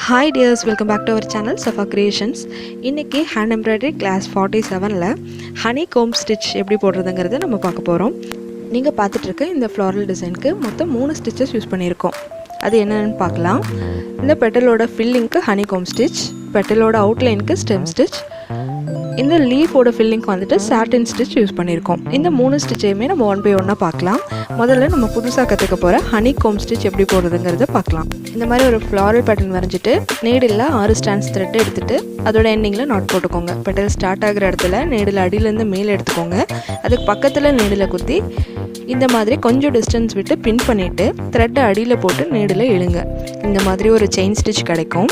Hi dears, welcome back to our channel Shafa Creations. இன்னைக்கு hand embroidery class 47ல honeycomb stitch எப்படி போடுறதுங்கிறத நம்ம பார்க்க போறோம். நீங்க பார்த்துட்டு இருக்க இந்த floral designக்கு மொத்தம் 3 stitches யூஸ் பண்ணியிருக்கோம். அது என்னன்னு பார்க்கலாம். இந்த பெட்டலோட ஃபில்லிங்க்கு honeycomb stitch, பெட்டலோட அவுட்லைனுக்கு stem stitch, இந்த லீஃபோட ஃபில்லிங்க்கு வந்துட்டு satin stitch யூஸ் பண்ணியிருக்கோம். இந்த 3 ஸ்டிச்சையுமே நம்ம ஒன் பை ஒன்னாக பார்க்கலாம். முதல்ல நம்ம புதுசாக கற்றுக்க போகிற honeycomb stitch எப்படி போடுறதுங்கிறத பார்க்கலாம். இந்த மாதிரி ஒரு ஃப்ளாரல் பேட்டர்ன் வரைஞ்சிட்டு நீடில் 6 ஸ்டாண்ட்ஸ் த்ரெட் எடுத்துகிட்டு அதோட எண்டிங்கில் நாட் போட்டுக்கோங்க. பெட்டல் ஸ்டார்ட் ஆகிற இடத்துல நீடில் அடியிலேருந்து மேலே எடுத்துக்கோங்க. அதுக்கு பக்கத்தில் நீடில் குத்தி இந்த மாதிரி கொஞ்சம் டிஸ்டன்ஸ் விட்டு பின் பண்ணிவிட்டு த்ரெட்டை அடியில் போட்டு நீடில் இழுங்க. இந்த மாதிரி ஒரு செயின் ஸ்டிச் கிடைக்கும்.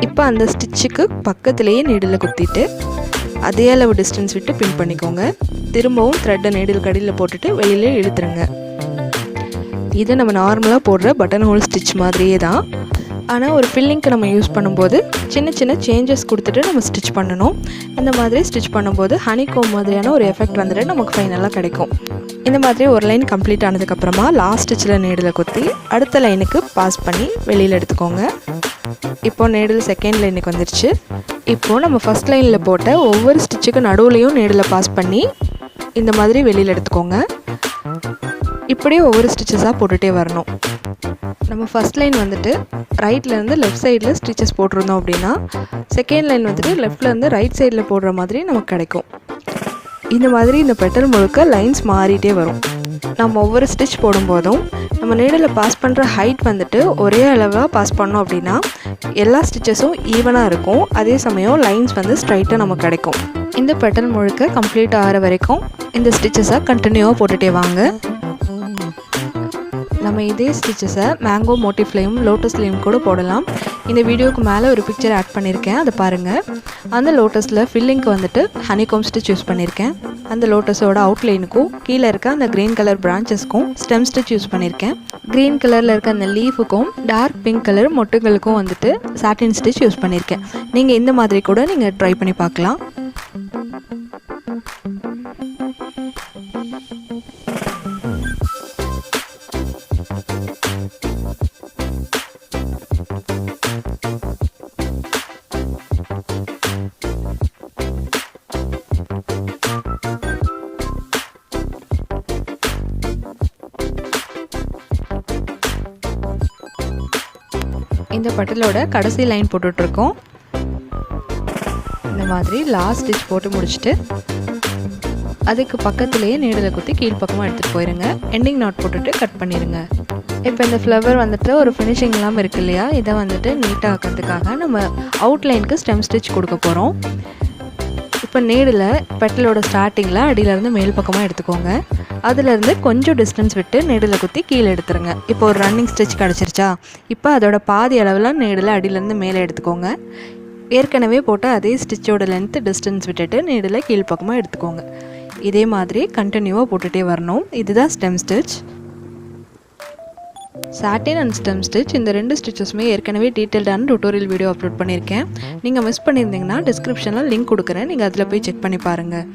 இப்போ அந்த ஸ்டிச்சுக்கு பக்கத்துலேயே நீடில் குத்திட்டு அதே அளவு டிஸ்டன்ஸ் விட்டு பின் பண்ணிக்கோங்க. திரும்பவும் த்ரெட்டை நீடில் கடியில் போட்டுட்டு வெளியிலே இழுத்துருங்க. இதை நம்ம நார்மலாக போடுற பட்டன் ஹோல் ஸ்டிச் மாதிரியே தான். ஆனால் ஒரு ஃபில்லிங்க்கு நம்ம யூஸ் பண்ணும்போது சின்ன சின்ன சேஞ்சஸ் கொடுத்துட்டு நம்ம ஸ்டிச் பண்ணணும். இந்த மாதிரி ஸ்டிச் பண்ணும்போது honeycomb மாதிரியான ஒரு எஃபெக்ட் வந்துட்டு நமக்கு ஃபைனலாக கிடைக்கும். இந்த மாதிரி ஒரு லைன் கம்ப்ளீட் ஆனதுக்கப்புறமா லாஸ்ட் ஸ்டிச்சில் நீடில் குத்தி அடுத்த லைனுக்கு பாஸ் பண்ணி வெளியில் எடுத்துக்கோங்க. இப்போது நீடில் செகண்ட் லைனுக்கு வந்துடுச்சு. இப்போது நம்ம ஃபஸ்ட் லைனில் போட்ட ஒவ்வொரு ஸ்டிச்சுக்கு நடுவுலையும் நீடில் பாஸ் பண்ணி இந்த மாதிரி வெளியில் எடுத்துக்கோங்க. இப்படியே ஒவ்வொரு ஸ்டிச்சஸாக போட்டுகிட்டே வரணும். நம்ம ஃபஸ்ட் லைன் வந்துட்டு ரைட்லேருந்து லெஃப்ட் சைடில் ஸ்டிச்சஸ் போட்டிருந்தோம் அப்படின்னா செகண்ட் லைன் வந்துட்டு லெஃப்ட்லேருந்து ரைட் சைடில் போடுற மாதிரி நமக்கு கிடைக்கும். இந்த மாதிரி இந்த பெட்டல் முழுக்க லைன்ஸ் மாறிட்டே வரும். நம்ம ஒவ்வொரு ஸ்டிச் போடும்போதும் நம்ம நீடில் பாஸ் பண்ணுற ஹைட் வந்துட்டு ஒரே அளவாக பாஸ் பண்ணோம் அப்படின்னா எல்லா ஸ்டிச்சஸும் ஈவனாக இருக்கும். அதே சமயம் லைன்ஸ் வந்து ஸ்ட்ரைட்டாக நமக்கு கிடைக்கும். இந்த பெட்டல் முழுக்க கம்ப்ளீட் ஆகிற வரைக்கும் இந்த ஸ்டிச்சஸை கண்டினியூவாக போட்டுகிட்டே வாங்க. நம்ம இதே ஸ்டிச்சஸை மேங்கோ மோட்டிஃப்லையும் லோட்டஸ்லையும் கூட போடலாம். இந்த வீடியோவுக்கு மேலே ஒரு பிக்சர் ஆட் பண்ணியிருக்கேன், அதை பாருங்கள். அந்த லோட்டஸில் ஃபில்லிங்க்கு வந்துட்டு honeycomb ஸ்டிச் யூஸ் பண்ணியிருக்கேன். அந்த லோட்டஸோட அவுட்லைனுக்கும் கீழே இருக்க அந்த க்ரீன் கலர் பிரான்ச்சஸ்க்கும் ஸ்டெம் ஸ்டிச் யூஸ் பண்ணியிருக்கேன். க்ரீன் கலரில் இருக்க அந்த லீஃபுக்கும் டார்க் பிங்க் கலர் மொட்டுகளுக்கும் வந்துட்டு சாட்டின் ஸ்டிச் யூஸ் பண்ணியிருக்கேன். நீங்கள் இந்த மாதிரி கூட நீங்கள் ட்ரை பண்ணி பார்க்கலாம். இந்த பட்டலோட கடைசி லைன் போட்டுட்ருக்கோம். இந்த மாதிரி லாஸ்ட் ஸ்டிச் போட்டு முடிச்சுட்டு அதுக்கு பக்கத்துலேயே நீடில் குத்தி கீழ்ப்பக்கமாக எடுத்துகிட்டு போயிருங்க. எண்டிங் நாட் போட்டுட்டு கட் பண்ணிடுங்க. இப்போ இந்த ஃப்ளவர் வந்துட்டு ஒரு ஃபினிஷிங் இல்லாமல் இருக்கு இல்லையா, இதை வந்துட்டு நீட்டாக ஆக்கிறதுக்காக நம்ம அவுட்லைனுக்கு ஸ்டெம் ஸ்டிச் கொடுக்க போகிறோம். இப்போ நீடில் பெட்டலோட ஸ்டார்டிங்கில் அடியிலேருந்து மேல் பக்கமாக எடுத்துக்கோங்க. அதிலேருந்து கொஞ்சம் டிஸ்டன்ஸ் விட்டு நீடில் குத்தி கீழே எடுத்துருங்க. இப்போ ஒரு ரன்னிங் ஸ்டிச் கிடச்சிருச்சா, இப்போ அதோட பாதி அளவில் நீடில் அடியிலேருந்து மேலே எடுத்துக்கோங்க. ஏற்கனவே போட்ட அதே ஸ்டிச்சோட லென்த்து டிஸ்டன்ஸ் விட்டுட்டு நீடில் கீழ்ப்பக்கமாக எடுத்துக்கோங்க. இதே மாதிரி கண்டினியூவாக போட்டுகிட்டே வரணும். இதுதான் stem stitch. Satin and stem stitch இந்த 2 ஸ்டிச்சஸுமே ஏற்கனவே டீட்டெயில்டான டுட்டோரியல் வீடியோ அப்லோட் பண்ணியிருக்கேன். நீங்கள் மிஸ் பண்ணியிருந்தீங்கன்னா டிஸ்கிரிப்ஷனில் லிங்க் கொடுக்குறேன், நீங்கள் அதில் போய் செக் பண்ணி பாருங்கள்.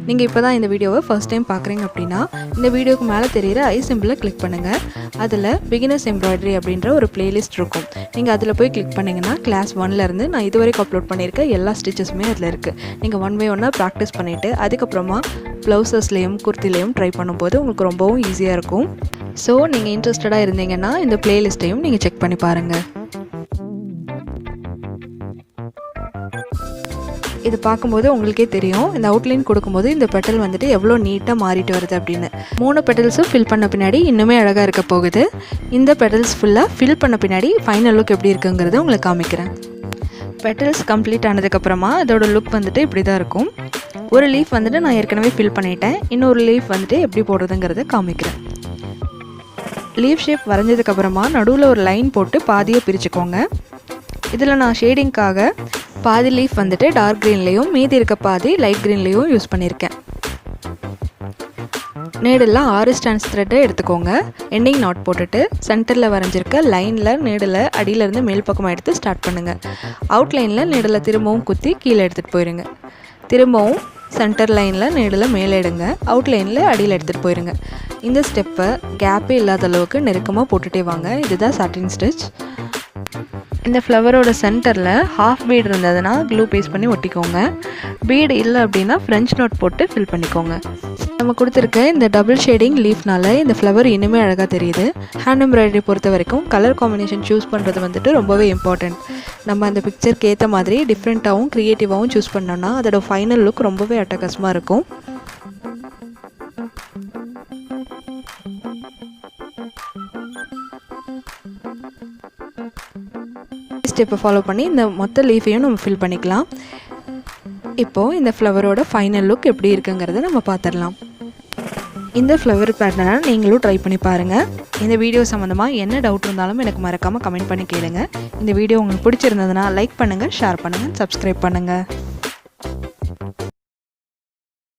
நீங்கள் இப்போ தான் இந்த வீடியோவை ஃபர்ஸ்ட் டைம் பார்க்குறீங்க அப்படின்னா இந்த வீடியோக்கு மேலே தெரிகிற ஐ சிம்பிளை கிளிக் பண்ணுங்கள். அதில் பிகினர்ஸ் எம்ப்ராய்டரி அப்படின்ற ஒரு பிளேலிஸ்ட் இருக்கும். நீங்கள் அதில் போய் கிளிக் பண்ணிங்கன்னா கிளாஸ் 1லேருந்து நான் இது வரைக்கும் அப்லோட் பண்ணியிருக்க எல்லா ஸ்டிச்சஸுமே அதில் இருக்குது. நீங்கள் ஒன் பை ஒன்னாக ப்ராக்டிஸ் பண்ணிவிட்டு அதுக்கப்புறமா ப்ளவுசஸ்லேயும் குர்த்திலையும் ட்ரை பண்ணும்போது உங்களுக்கு ரொம்பவும் ஈஸியாக இருக்கும். ஸோ நீங்கள் இன்ட்ரெஸ்டடாக இருந்தீங்கன்னா இந்த பிளேலிஸ்ட்டையும் நீங்கள் செக் பண்ணி பாருங்கள். இது பார்க்கும்போது உங்களுக்கே தெரியும், இந்த அவுட்லைன் கொடுக்கும்போது இந்த பெட்டல் வந்துட்டு எவ்வளோ நீட்டாக மாறிட்டு வருது அப்படின்னு. 3 பெட்டல்ஸும் ஃபில் பண்ண பின்னாடி இன்னுமே அழகாக இருக்க போகுது. இந்த பெட்டல்ஸ் ஃபுல்லாக ஃபில் பண்ண பின்னாடி ஃபைனல் லுக் எப்படி இருக்குங்கிறத உங்களுக்கு காமிக்கிறேன். பெட்டல்ஸ் கம்ப்ளீட் ஆனதுக்கப்புறமா அதோட லுக் வந்துட்டு இப்படி தான் இருக்கும். ஒரு லீஃப் வந்துட்டு நான் ஏற்கனவே ஃபில் பண்ணிட்டேன். இன்னொரு லீஃப் வந்துட்டு எப்படி போடுறதுங்கிறத காமிக்கிறேன். லீஃப் ஷேப் வரைஞ்சதுக்கப்புறமா நடுவில் ஒரு லைன் போட்டு பாதியை பிரிச்சுக்கோங்க. இதில் நான் ஷேடிங்காக பாதி லீஃப் வந்துட்டு டார்க் க்ரீன்லேயும் மீதி இருக்க பாதி லைட் க்ரீன்லேயும் யூஸ் பண்ணியிருக்கேன். நீடில் 6 ஸ்டாண்ட்ஸ் த்ரெட்டை எடுத்துக்கோங்க. எண்டிங் நாட் போட்டுட்டு சென்டரில் வரைஞ்சிருக்க லைனில் நீடில் அடியிலேருந்து மேல் பக்கமாக எடுத்து ஸ்டார்ட் பண்ணுங்கள். அவுட்லைனில் நீடில் திரும்பவும் குத்தி கீழே எடுத்துகிட்டு போயிருங்க. திரும்பவும் சென்டர் லைனில் நீடில் மேலே எடுங்க. அவுட்லைனில் அடியில் எடுத்துகிட்டு போயிருங்க. இந்த ஸ்டெப்பை கேப்பே இல்லாத அளவுக்கு நெருக்கமாக போட்டுகிட்டே வாங்க. இதுதான் சாட்டின் ஸ்டிச். இந்த ஃப்ளவரோட சென்டரில் ஹாஃப் பீட் இருந்ததுன்னா க்ளூ பேஸ்ட் பண்ணி ஒட்டிக்கோங்க. பீடு இல்லை அப்படின்னா ஃப்ரெஞ்ச் நோட் போட்டு ஃபில் பண்ணிக்கோங்க. நம்ம கொடுத்துருக்க இந்த டபுள் ஷேடிங் லீஃப்னால இந்த ஃப்ளவர் இன்னுமே அழகாக தெரியுது. ஹேண்ட் எம்ப்ராய்டரி பொறுத்த வரைக்கும் கலர் காம்பினேஷன் சூஸ் பண்ணுறது வந்துட்டு ரொம்பவே இம்பார்ட்டண்ட். நம்ம அந்த பிக்சருக்கு ஏற்ற மாதிரி டிஃப்ரெண்ட்டாகவும் க்ரியேட்டிவாகவும் சூஸ் பண்ணோன்னா அதோட ஃபைனல் லுக் ரொம்பவே அட்டகாசமாக இருக்கும். ஸ்டெப்பை ஃபாலோ பண்ணி இந்த மொத்த லீஃபையும் நம்ம ஃபில் பண்ணிக்கலாம். இப்போது இந்த ஃப்ளவரோட ஃபைனல் லுக் எப்படி இருக்குங்கிறத நம்ம பார்த்துடலாம். இந்த ஃப்ளவர் பேட்டர்னை நீங்களும் ட்ரை பண்ணி பாருங்கள். இந்த வீடியோ சம்மந்தமாக என்ன டவுட் இருந்தாலும் எனக்கு மறக்காமல் கமெண்ட் பண்ணி கேளுங்க. இந்த வீடியோ உங்களுக்கு பிடிச்சிருந்ததுன்னா லைக் பண்ணுங்கள், ஷேர் பண்ணுங்கள், சப்ஸ்கிரைப் பண்ணுங்கள்.